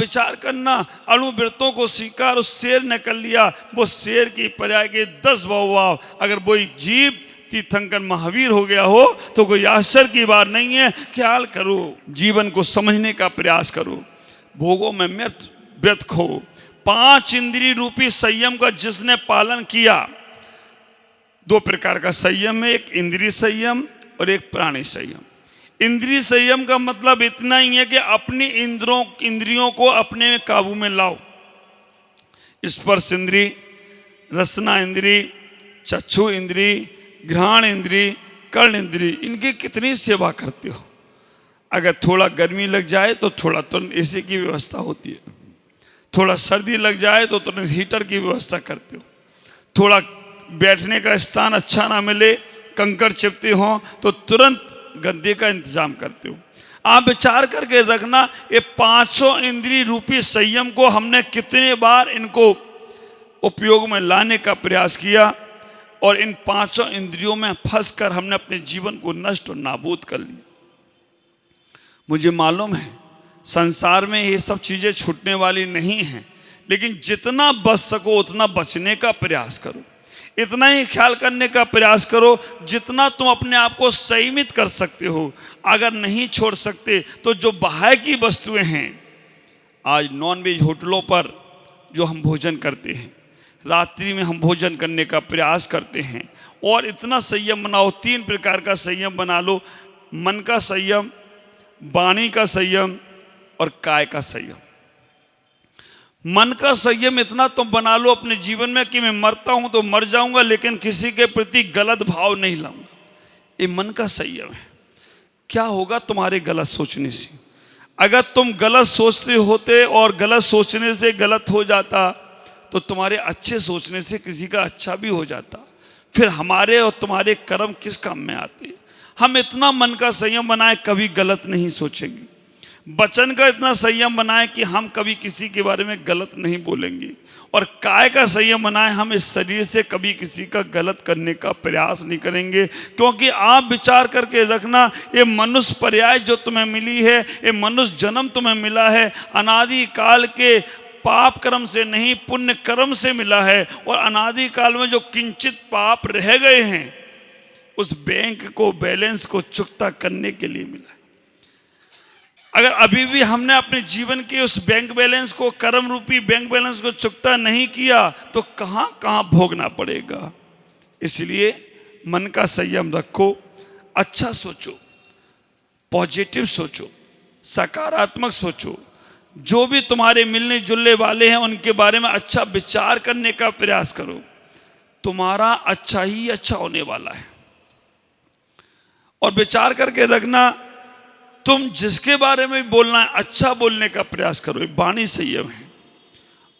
विचार करना, अणुव्रतों को स्वीकार उस शेर ने कर लिया। वो शेर की पर्याय के 10 भाव। अगर वही जीव तीर्थंकर महावीर हो गया हो तो कोई आश्चर्य की बात नहीं है। ख्याल करो, जीवन को समझने का प्रयास करो, भोगों में व्यर्थ खो। 5 इंद्रिय रूपी संयम का जिसने पालन किया, 2 प्रकार का संयम है, एक इंद्रिय संयम और एक प्राणी संयम। इंद्रिय संयम का मतलब इतना ही है कि अपनी इंद्रियों को अपने काबू में लाओ। स्पर्श इंद्रिय, रसना इंद्रिय, चक्षु इंद्रिय, घ्राण इंद्रिय, कर्ण इंद्रिय, इनकी कितनी सेवा करते हो। अगर थोड़ा गर्मी लग जाए तो थोड़ा तुरंत एसी की व्यवस्था होती है, थोड़ा सर्दी लग जाए तो तुरंत हीटर की व्यवस्था करते हो, थोड़ा बैठने का स्थान अच्छा ना मिले, कंकड़ चिपते हों तो तुरंत गद्दे का इंतजाम करते हो। आप विचार करके रखना, ये 5 इंद्रिय रूपी संयम को हमने कितने बार इनको उपयोग में लाने का प्रयास किया और इन 5 इंद्रियों में फंसकर हमने अपने जीवन को नष्ट और नाबूद कर लिया। मुझे मालूम है संसार में ये सब चीजें छूटने वाली नहीं हैं, लेकिन जितना बच सको उतना बचने का प्रयास करो, इतना ही ख्याल करने का प्रयास करो जितना तुम अपने आप को संयमित कर सकते हो। अगर नहीं छोड़ सकते तो जो बाहर की वस्तुएं हैं, आज नॉनवेज होटलों पर जो हम भोजन करते हैं, रात्रि में हम भोजन करने का प्रयास करते हैं, और इतना संयम बनाओ। 3 प्रकार का संयम बना लो, मन का संयम, वाणी का संयम और काय का संयम। मन का संयम इतना तुम बना लो अपने जीवन में कि मैं मरता हूं तो मर जाऊंगा, लेकिन किसी के प्रति गलत भाव नहीं लाऊंगा। ये मन का संयम है। क्या होगा तुम्हारे गलत सोचने से? अगर तुम गलत सोचते होते और गलत सोचने से गलत हो जाता तो तुम्हारे अच्छे सोचने से किसी का अच्छा भी हो जाता। फिर हमारे और तुम्हारे कर्म किस काम में आते? हम इतना मन का संयम बनाए कभी गलत नहीं सोचेंगे। वचन का इतना संयम बनाए कि हम कभी किसी के बारे में गलत नहीं बोलेंगे, और काय का संयम बनाए, हम इस शरीर से कभी किसी का गलत करने का प्रयास नहीं करेंगे। क्योंकि आप विचार करके रखना, ये मनुष्य पर्याय जो तुम्हें मिली है, ये मनुष्य जन्म तुम्हें मिला है, अनादि काल के पाप कर्म से नहीं पुण्य कर्म से मिला है। और अनादि काल में जो किंचित पाप रह गए हैं उस बैंक को, बैलेंस को चुकता करने के लिए मिला है। अगर अभी भी हमने अपने जीवन के उस बैंक बैलेंस को, कर्म रूपी बैंक बैलेंस को चुकता नहीं किया तो कहां कहां भोगना पड़ेगा। इसलिए मन का संयम रखो, अच्छा सोचो, पॉजिटिव सोचो, सकारात्मक सोचो। जो भी तुम्हारे मिलने जुलने वाले हैं उनके बारे में अच्छा विचार करने का प्रयास करो। तुम्हारा अच्छा ही अच्छा होने वाला है। और विचार करके रखना, तुम जिसके बारे में बोलना है अच्छा बोलने का प्रयास करो, वाणी संयम है।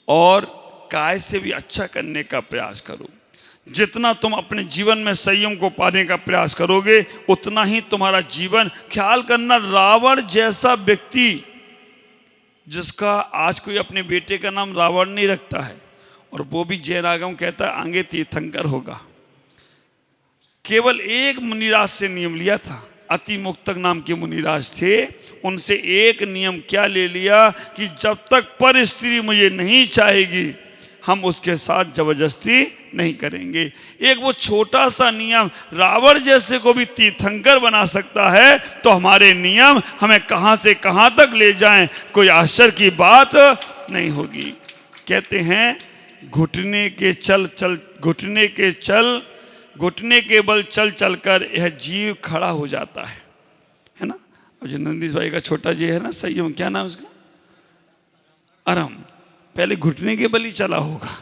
और काय से भी अच्छा करने का प्रयास करो। जितना तुम अपने जीवन में संयम को पाने का प्रयास करोगे उतना ही तुम्हारा जीवन, ख्याल करना, रावण जैसा व्यक्ति जिसका आज कोई अपने बेटे का नाम रावण नहीं रखता है, और वो भी जैन आगम कहता है आगे तीर्थंकर होगा। केवल एक मुनिराज से नियम लिया था, अति मुक्तक नाम के मुनिराज थे। उनसे एक नियम क्या ले लिया कि जब तक पर स्त्री मुझे नहीं चाहेगी हम उसके साथ जबरदस्ती नहीं करेंगे। एक वो छोटा सा नियम रावण जैसे को भी तीर्थंकर बना सकता है, तो हमारे नियम हमें कहां से कहां तक ले जाएं, कोई आश्चर्य की बात नहीं होगी। कहते हैं घुटने के चल चल, घुटने के चल, घुटने के बल चल चल कर यह जीव खड़ा हो जाता है ना। और जो नंदीश भाई का छोटा जी है ना संयम, क्या नाम उसका, आराम, पहले घुटने के बल ही चला होगा।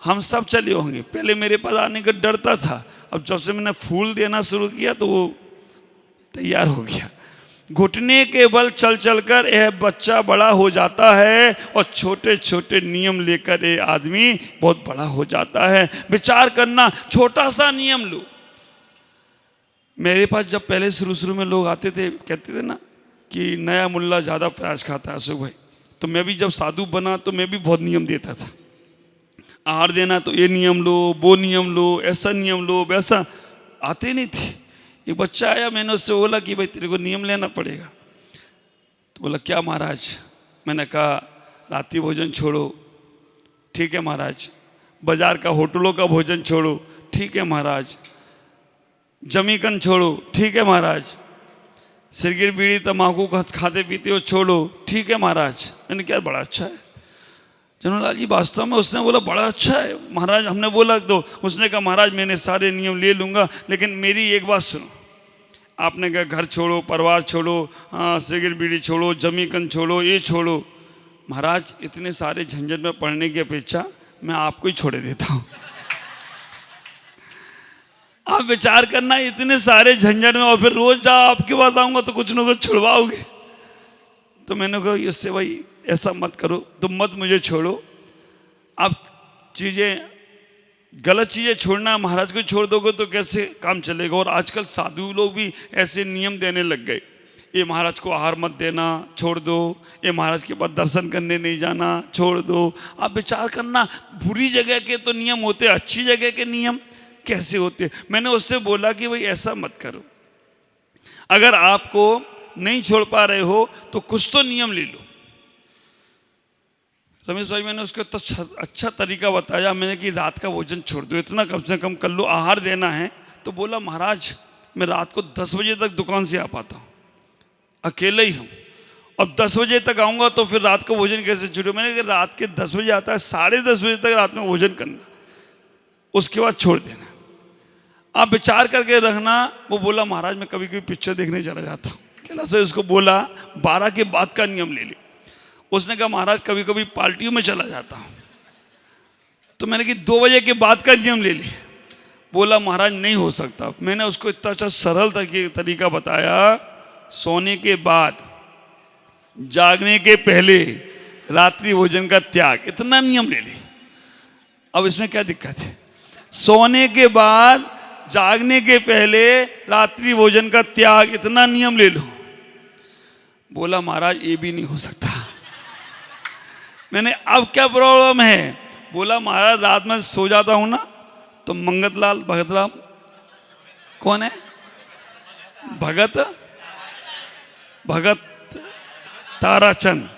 हम सब चले होंगे। पहले मेरे पास आने का डरता था, अब जब से मैंने फूल देना शुरू किया तो वो तैयार हो गया। घुटने के बल चल चल कर यह बच्चा बड़ा हो जाता है, और छोटे छोटे नियम लेकर ये आदमी बहुत बड़ा हो जाता है। विचार करना, छोटा सा नियम लो। मेरे पास जब पहले शुरू में लोग आते थे, कहते थे ना कि नया मुल्ला ज़्यादा प्याज खाता है अशोक भाई, तो मैं भी जब साधु बना तो मैं भी बहुत नियम देता था। आहार देना तो ये नियम लो, वो नियम लो, ऐसा नियम लो, वैसा, आते नहीं थे। एक बच्चा आया, मैंने उससे बोला कि भाई तेरे को नियम लेना पड़ेगा। तो बोला क्या महाराज? मैंने कहा रात्रि भोजन छोड़ो, ठीक है महाराज। बाजार का होटलों का भोजन छोड़ो, ठीक है महाराज। जमीकन छोड़ो, ठीक है महाराज। सिगरेट बीड़ी तम्बाकू खाते पीते हो छोड़ो, ठीक है महाराज। मैंने क्या, बड़ा अच्छा है जनरलाल जी। वास्तव में उसने बोला बड़ा अच्छा है महाराज। हमने बोला तो उसने कहा महाराज मैंने सारे नियम ले लूँगा, लेकिन मेरी एक बात सुनो। आपने कहा घर छोड़ो, परिवार छोड़ो, सिगरेट बीड़ी छोड़ो, जमीकन छोड़ो, ये छोड़ो। महाराज इतने सारे झंझट में पड़ने की अपेक्षा मैं आपको ही छोड़े देता हूँ। आप विचार करना, इतने सारे झंझट में और फिर रोज जाओ आपके पास आऊँगा तो कुछ ना कुछ छुड़वाओगे। तो मैंने कहा इससे भाई ऐसा मत करो, तुम मत मुझे छोड़ो। आप चीज़ें, गलत चीज़ें छोड़ना, महाराज को छोड़ दोगे तो कैसे काम चलेगा। और आजकल साधु लोग भी ऐसे नियम देने लग गए, ये महाराज को आहार मत देना, छोड़ दो। ये महाराज के पास दर्शन करने नहीं जाना, छोड़ दो। आप विचार करना, बुरी जगह के तो नियम होते, अच्छी जगह के नियम कैसे होते। मैंने उससे बोला कि भाई ऐसा मत करो, अगर आपको नहीं छोड़ पा रहे हो तो कुछ तो नियम ले लो। रमेश भाई मैंने उसको तो अच्छा तरीका बताया। मैंने कि रात का भोजन छोड़ दो, इतना कम से कम कर लो, आहार देना है। तो बोला महाराज मैं रात को 10 बजे तक दुकान से आ पाता हूँ, अकेले ही हूँ, और 10 बजे तक आऊँगा तो फिर रात का भोजन कैसे छूटे। मैंने कहा रात के 10 बजे आता है, 10:30 बजे तक रात में भोजन करना, उसके बाद छोड़ देना। आप विचार करके रखना। वो बोला महाराज मैं कभी कभी पिक्चर देखने चला जाता हूँ। कैलाश भाई उसको बोला 12 के बाद का नियम ले ले। उसने कहा महाराज कभी कभी पार्टियों में चला जाता हूँ। तो मैंने कहा 2 बजे के बाद का नियम ले ले। बोला महाराज नहीं हो सकता। मैंने उसको इतना अच्छा सरल तरीका बताया, सोने के बाद, जागने के पहले, रात्रि भोजन का त्याग, इतना नियम ले ले। अब इसमें क्या दिक्कत है। सोने के बाद, जागने के पहले, रात्रि भोजन का त्याग, इतना नियम ले लो। बोला महाराज ये भी नहीं हो सकता। मैंने अब क्या प्रॉब्लम है। बोला महाराज रात में सो जाता हूं ना तो मंगतलाल भगतराम, कौन है भगत ताराचंद,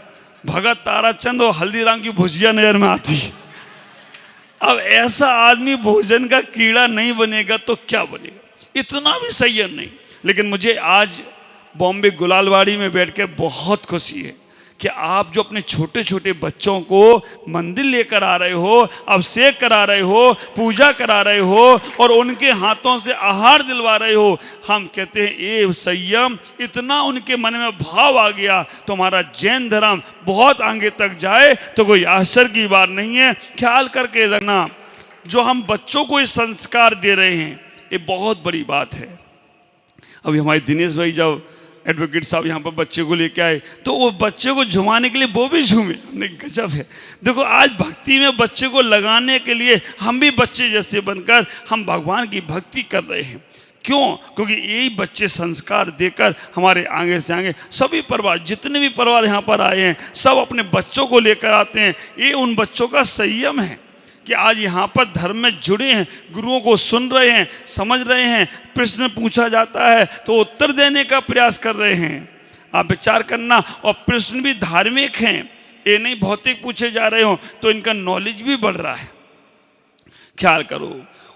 भगत ताराचंद और हल्दीराम की भुजिया नजर में आती है। अब ऐसा आदमी भोजन का कीड़ा नहीं बनेगा तो क्या बनेगा। इतना भी संयम नहीं। लेकिन मुझे आज बॉम्बे गुलालवाड़ी में बैठकर बहुत खुशी है कि आप जो अपने छोटे छोटे बच्चों को मंदिर लेकर आ रहे हो, अभिषेक करा रहे हो, पूजा करा रहे हो और उनके हाथों से आहार दिलवा रहे हो। हम कहते हैं ये संयम, इतना उनके मन में भाव आ गया तो हमारा जैन धर्म बहुत आगे तक जाए तो कोई आश्चर्य की बात नहीं है। ख्याल करके रखना, जो हम बच्चों को ये संस्कार दे रहे हैं ये बहुत बड़ी बात है। अभी हमारे दिनेश भाई जब एडवोकेट साहब यहाँ पर बच्चे को लेके आए तो वो बच्चे को झुमाने के लिए वो भी झूमे। हमने गजब है। देखो आज भक्ति में बच्चे को लगाने के लिए हम भी बच्चे जैसे बनकर हम भगवान की भक्ति कर रहे हैं। क्यों? क्योंकि यही बच्चे संस्कार देकर हमारे आगे से आगे सभी परिवार, जितने भी परिवार यहाँ पर आए हैं, सब अपने बच्चों को लेकर आते हैं। ये उन बच्चों का संयम है कि आज यहाँ पर धर्म में जुड़े हैं, गुरुओं को सुन रहे हैं, समझ रहे हैं, प्रश्न पूछा जाता है तो उत्तर देने का प्रयास कर रहे हैं। आप विचार करना, और प्रश्न भी धार्मिक हैं, ये नहीं भौतिक पूछे जा रहे हो, तो इनका नॉलेज भी बढ़ रहा है। ख्याल करो,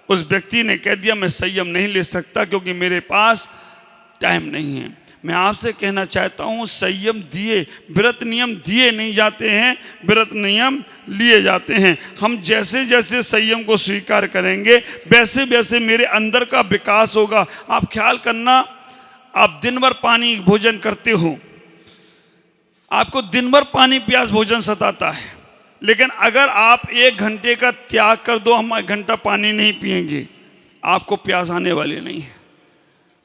उस व्यक्ति ने कह दिया मैं संयम नहीं ले सकता क्योंकि मेरे पास टाइम नहीं है। मैं आपसे कहना चाहता हूँ संयम दिए, व्रत नियम दिए नहीं जाते हैं, व्रत नियम लिए जाते हैं। हम जैसे जैसे संयम को स्वीकार करेंगे वैसे वैसे मेरे अंदर का विकास होगा। आप ख्याल करना, आप दिन भर पानी भोजन करते हो, आपको दिन भर पानी प्यास भोजन सताता है, लेकिन अगर आप 1 घंटे का त्याग कर दो, हम 1 घंटा पानी नहीं पिएंगे, आपको प्यास आने वाली नहीं है।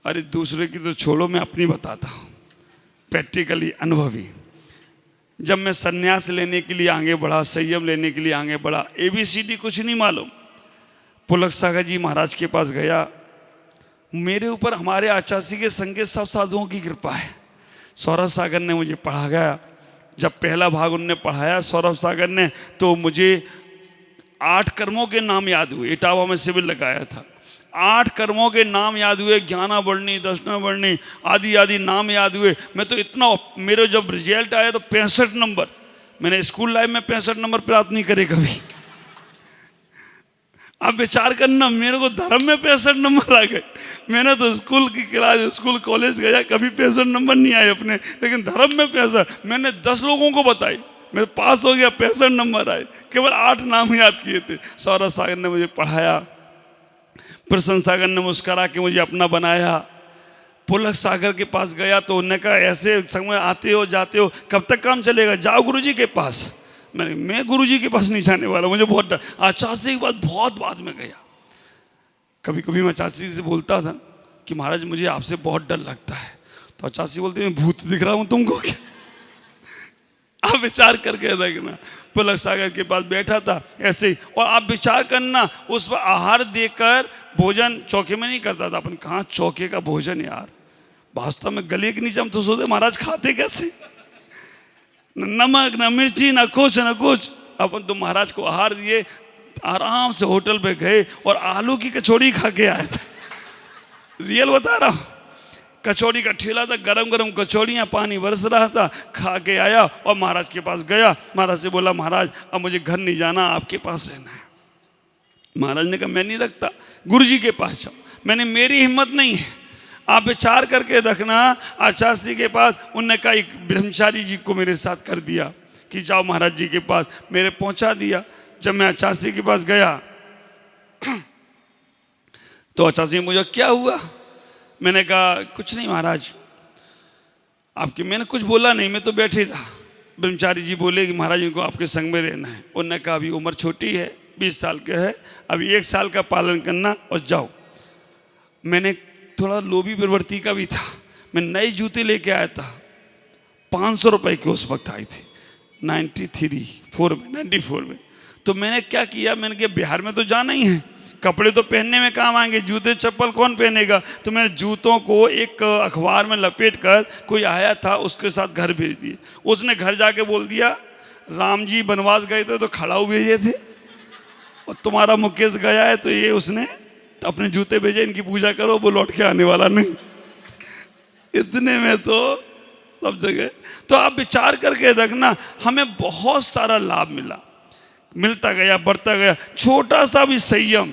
अरे दूसरे की तो छोड़ो, मैं अपनी बताता हूँ, प्रैक्टिकली अनुभवी। जब मैं संन्यास लेने के लिए आगे बढ़ा, संयम लेने के लिए आगे बढ़ा, ABCD कुछ नहीं मालूम, पुलक सागर जी महाराज के पास गया। मेरे ऊपर हमारे आचार्य के संग के सब साधुओं की कृपा है। सौरभ सागर ने मुझे पढ़ा गया। जब पहला भाग उनने पढ़ाया सौरभ सागर ने, तो मुझे 8 कर्मों के नाम याद हुए। इटावा में शिविर लगाया था, 8 कर्मों के नाम याद हुए, ज्ञाना वर्णी, दर्शना वर्णी, आदि आदि नाम याद हुए। मैं तो इतना, मेरे जब रिजल्ट आया तो 65 नंबर, मैंने स्कूल लाइफ में 65 नंबर प्राप्त नहीं करे कभी। आप विचार करना, मेरे को धर्म में 65 नंबर आ गए। मैंने तो स्कूल की क्लास, स्कूल कॉलेज गया, कभी 65 नंबर नहीं आए अपने, लेकिन धर्म में 65। मैंने 10 लोगों को बताई, मैं पास हो गया, 65 नंबर आए। केवल 8 नाम याद किए थे। सौरभ सागर ने मुझे पढ़ाया, प्रसन्न सागर ने मुस्करा के मुझे अपना बनाया। पुलक सागर के पास गया तो उन्होंने कहा ऐसे समय आते हो जाते हो, कब तक काम चलेगा, जाओ गुरुजी के पास। मैं गुरुजी के पास नहीं जाने वाला, मुझे बहुत डर। आचार्य के पास बहुत बाद में गया। कभी कभी मैं आचार्य से बोलता था कि महाराज मुझे आपसे बहुत डर लगता है, तो आचार्य बोलते मैं भूत दिख रहा हूँ तुमको क्या? आप विचार करके रखना। पुलक सागर के पास बैठा था ऐसे ही, और आप विचार करना, उस पर आहार देकर भोजन चौके में नहीं करता था। अपन कहाँ चौके का भोजन यार, वास्तव में गले के नीचे हम तो सोचते महाराज खाते कैसे, नमक न मिर्ची न कुछ। अपन तो महाराज को आहार दिए, आराम से होटल पे गए और आलू की कचौड़ी खा के आए थे। रियल बता रहा हूँ, कचौड़ी का ठेला था, गरम गरम कचौड़ियाँ, पानी बरस रहा था, खा के आया और महाराज के पास गया। महाराज से बोला महाराज अब मुझे घर नहीं जाना, आपके पास रहना है। महाराज ने कहा मैं नहीं रखता, गुरुजी के पास जाओ। मैंने मेरी हिम्मत नहीं है, आप विचार करके रखना। आचार्य के पास उनने कहा एक ब्रह्मचारी जी को मेरे साथ कर दिया कि जाओ महाराज जी के पास, मेरे पहुंचा दिया। जब मैं आचार्य के पास गया तो आचार्य मुझे क्या हुआ, मैंने कहा कुछ नहीं महाराज आपके, मैंने कुछ बोला नहीं, मैं तो बैठे रहा। ब्रह्मचारी जी बोले कि महाराज इनको आपके संग में रहना है। उन्होंने कहा अभी उम्र छोटी है, 20 साल के है, अभी 1 साल का पालन करना और जाओ। मैंने थोड़ा लोभी प्रवृत्ति का भी था, मैं नए जूते लेके आया था, 500 रुपए के उस वक्त आई थी, 94 में। तो मैंने क्या किया, मैंने कहा बिहार में तो जाना ही है, कपड़े तो पहनने में काम आएंगे, जूते चप्पल कौन पहनेगा। तो मैंने जूतों को एक अखबार में लपेट कर, कोई आया था उसके साथ घर भेज दिए। उसने घर जाके बोल दिया राम जी वनवास गए थे तो खड़ाऊ भेजे थे, और तुम्हारा मुकेश गया है तो ये उसने अपने जूते भेजे, इनकी पूजा करो, वो लौट के आने वाला नहीं। इतने में तो सब जगह। तो आप विचार करके रखना, हमें बहुत सारा लाभ मिलता गया, बढ़ता गया। छोटा सा भी संयम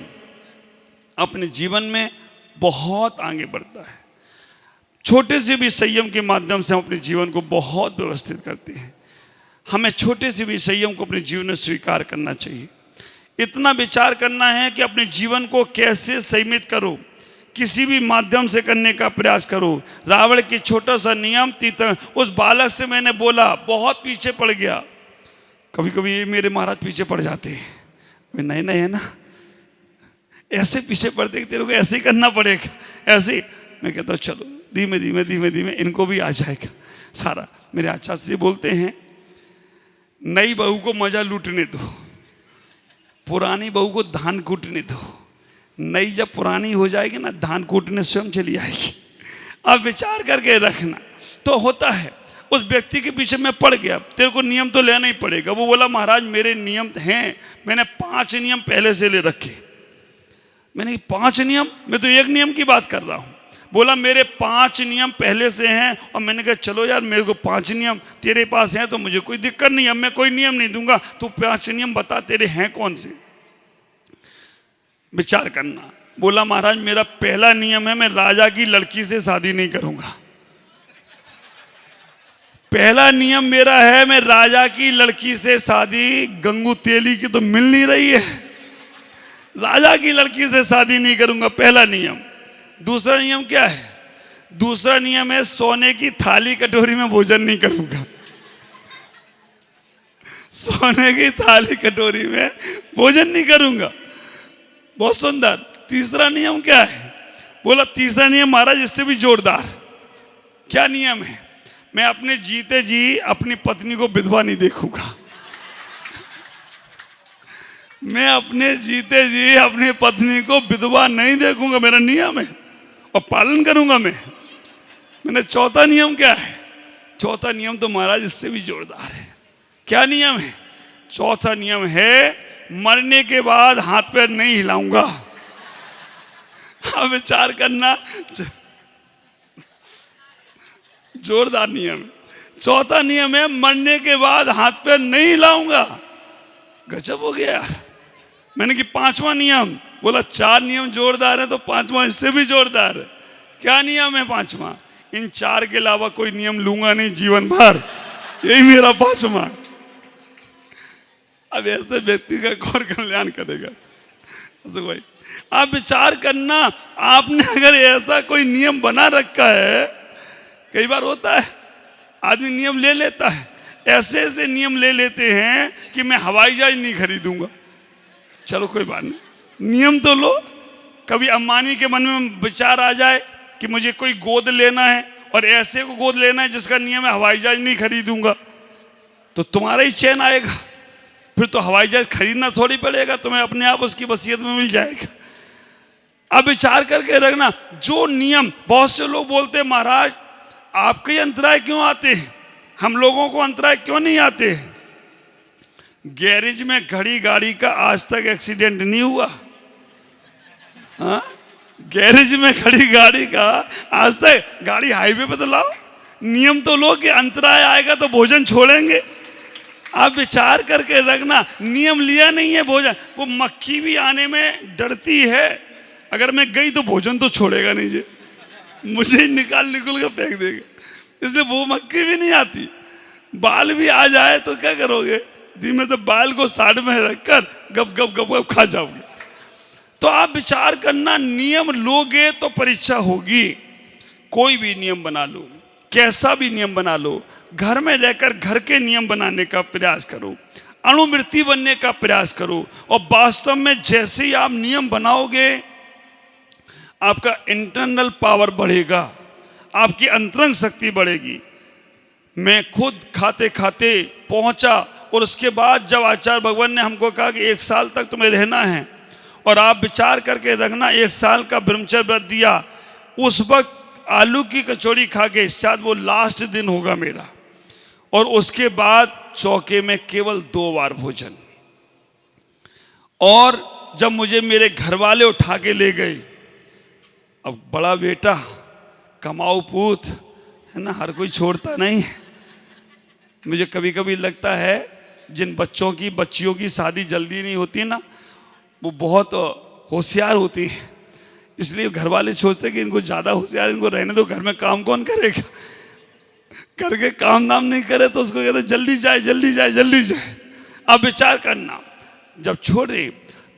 अपने जीवन में बहुत आगे बढ़ता है। छोटे से भी संयम के माध्यम से हम अपने जीवन को बहुत व्यवस्थित करते हैं। हमें छोटे से भी संयम को अपने जीवन में स्वीकार करना चाहिए। इतना विचार करना है कि अपने जीवन को कैसे संयमित करो, किसी भी माध्यम से करने का प्रयास करो। रावण की छोटा सा नियम उस बालक से मैंने बोला, बहुत पीछे पड़ गया। कभी कभी ये मेरे महाराज पीछे पड़ जाते हैं, वे नए नए है ना, ऐसे पीछे पड़ते कि तेरे को ऐसे ही करना पड़ेगा, ऐसे। मैं कहता हूँ चलो धीमे धीमे इनको भी आ जाएगा सारा। मेरे आचार्य जी बोलते हैं नई बहू को मजा लूटने दो, पुरानी बहू को धान कूटने दो। नई जब पुरानी हो जाएगी ना, धान कूटने स्वयं चली आएगी। अब विचार करके रखना। तो होता है उस व्यक्ति के पीछे मैं पड़ गया, तेरे को नियम तो लेना ही पड़ेगा। वो बोला महाराज मेरे नियम हैं, मैंने 5 नियम पहले से ले रखे। मैंने 5 नियम, मैं तो एक नियम की बात कर रहा हूँ। बोला मेरे 5 नियम पहले से हैं। और मैंने कहा चलो यार मेरे को 5 नियम तेरे पास हैं तो मुझे कोई दिक्कत नहीं, अब मैं कोई नियम नहीं दूंगा, तू 5 नियम बता तेरे हैं कौन से। विचार करना। बोला महाराज मेरा पहला नियम है मैं राजा की लड़की से शादी नहीं करूंगा। पहला नियम मेरा है मैं राजा की लड़की से शादी, गंगू तेली की तो मिल नहीं रही है, राजा की लड़की से शादी नहीं करूंगा, पहला नियम। दूसरा नियम क्या है? दूसरा नियम है सोने की थाली कटोरी में भोजन नहीं करूंगा। सोने की थाली कटोरी में भोजन नहीं करूंगा। बहुत सुंदर। तीसरा नियम क्या है? बोला तीसरा नियम महाराज इससे भी जोरदार। क्या नियम है? मैं अपने जीते जी अपनी पत्नी को विधवा नहीं देखूंगा। मैं अपने जीते जी अपनी पत्नी को विधवा नहीं देखूंगा, मेरा नियम है और पालन करूंगा मैं। मैंने चौथा नियम क्या है? चौथा नियम तो महाराज इससे भी जोरदार है। क्या नियम है? चौथा नियम है मरने के बाद हाथ पैर नहीं हिलाऊंगा। आप विचार करना, जोरदार नियम। चौथा नियम है मरने के बाद हाथ पैर नहीं हिलाऊंगा। गजब हो गया यार। मैंने कि पांचवा नियम, बोला 4 नियम जोरदार है तो पांचवा इससे भी जोरदार है। क्या नियम है पांचवा? इन 4 के अलावा कोई नियम लूंगा नहीं जीवन भर, यही मेरा पांचवा। अब ऐसे व्यक्ति का कौन कल्याण करेगा? भाई आप विचार करना, आपने अगर ऐसा कोई नियम बना रखा है, कई बार होता है आदमी नियम ले लेता है, ऐसे ऐसे नियम ले लेते हैं कि मैं हवाई जहाज नहीं खरीदूंगा। चलो कोई बात नहीं, नियम तो लो। कभी अंबानी के मन में विचार आ जाए कि मुझे कोई गोद लेना है और ऐसे को गोद लेना है जिसका नियम है हवाई जहाज नहीं खरीदूंगा, तो तुम्हारा ही चैन आएगा। फिर तो हवाई जहाज खरीदना थोड़ी पड़ेगा, तुम्हें अपने आप उसकी वसीयत में मिल जाएगा। अब विचार करके रखना, जो नियम, बहुत से लोग बोलते हैं महाराज आपके अंतराय क्यों आते हैं, हम लोगों को अंतराय क्यों नहीं आते? गैरेज में खड़ी गाड़ी का आज तक एक्सीडेंट नहीं हुआ। हाँ, गैरेज में खड़ी गाड़ी का आज तक, गाड़ी हाईवे पे तो लाओ, नियम तो लो कि अंतराय आएगा तो भोजन छोड़ेंगे। आप विचार करके रखना, नियम लिया नहीं है भोजन, वो मक्खी भी आने में डरती है, अगर मैं गई तो भोजन तो छोड़ेगा नहीं जी, मुझे निकाल के फेंक देगा, इसलिए वो मक्खी भी नहीं आती। बाल भी आ जाए तो क्या करोगे? धीमे से बाल को साइड में रखकर गप गप गप गप खा जाओगे। तो आप विचार करना, नियम लोगे तो परीक्षा होगी। कोई भी नियम बना लो, कैसा भी नियम बना लो, घर में रहकर घर के नियम बनाने का प्रयास करो, अणुवृत्ति बनने का प्रयास करो, और वास्तव में जैसे ही आप नियम बनाओगे आपका इंटरनल पावर बढ़ेगा, आपकी अंतरंग शक्ति बढ़ेगी। मैं खुद खाते खाते पहुंचा, और उसके बाद जब आचार्य भगवान ने हमको कहा कि 1 साल तक तुम्हें रहना है, और आप विचार करके रखना 1 साल का ब्रह्मचर्य व्रत दिया, उस वक्त आलू की कचौड़ी खा के, शायद वो लास्ट दिन होगा मेरा, और उसके बाद चौके में केवल 2 बार भोजन। और जब मुझे मेरे घर वाले उठा के ले गए, अब बड़ा बेटा कमाऊ पूत है ना, हर कोई छोड़ता नहीं। मुझे कभी कभी लगता है जिन बच्चों की बच्चियों की शादी जल्दी नहीं होती ना, वो बहुत होशियार होती हैं, इसलिए घर वाले सोचते कि इनको ज़्यादा होशियार, इनको रहने दो, घर में काम कौन करेगा, करके काम दाम नहीं करे तो उसको कहते जल्दी जाए जल्दी जाए जल्दी जाए। अब विचार करना, जब छोड़े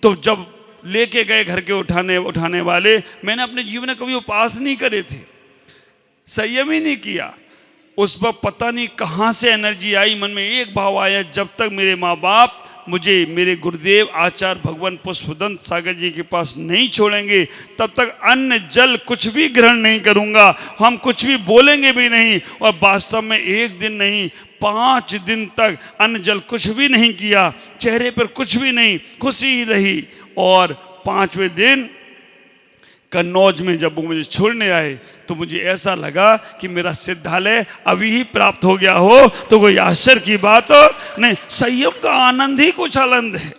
तो जब लेके गए घर के उठाने वाले, मैंने अपने जीवन में कभी उपवास नहीं करे थे, संयम ही नहीं किया। उस वक्त पता नहीं कहाँ से एनर्जी आई, मन में एक भाव आया, जब तक मेरे माँ बाप मुझे मेरे गुरुदेव आचार्य भगवान पुष्पदंत सागर जी के पास नहीं छोड़ेंगे, तब तक अन्न जल कुछ भी ग्रहण नहीं करूंगा, हम कुछ भी बोलेंगे भी नहीं। और वास्तव में 1 दिन नहीं, 5 दिन तक अन्न जल कुछ भी नहीं किया, चेहरे पर कुछ भी नहीं, खुशी ही रही। और 5वें दिन कन्नौज में जब वो मुझे छोड़ने आए तो मुझे ऐसा लगा कि मेरा सिद्धालय अभी ही प्राप्त हो गया हो, तो कोई आश्चर्य की बात नहीं। संयम का आनंद ही कुछ आनंद है।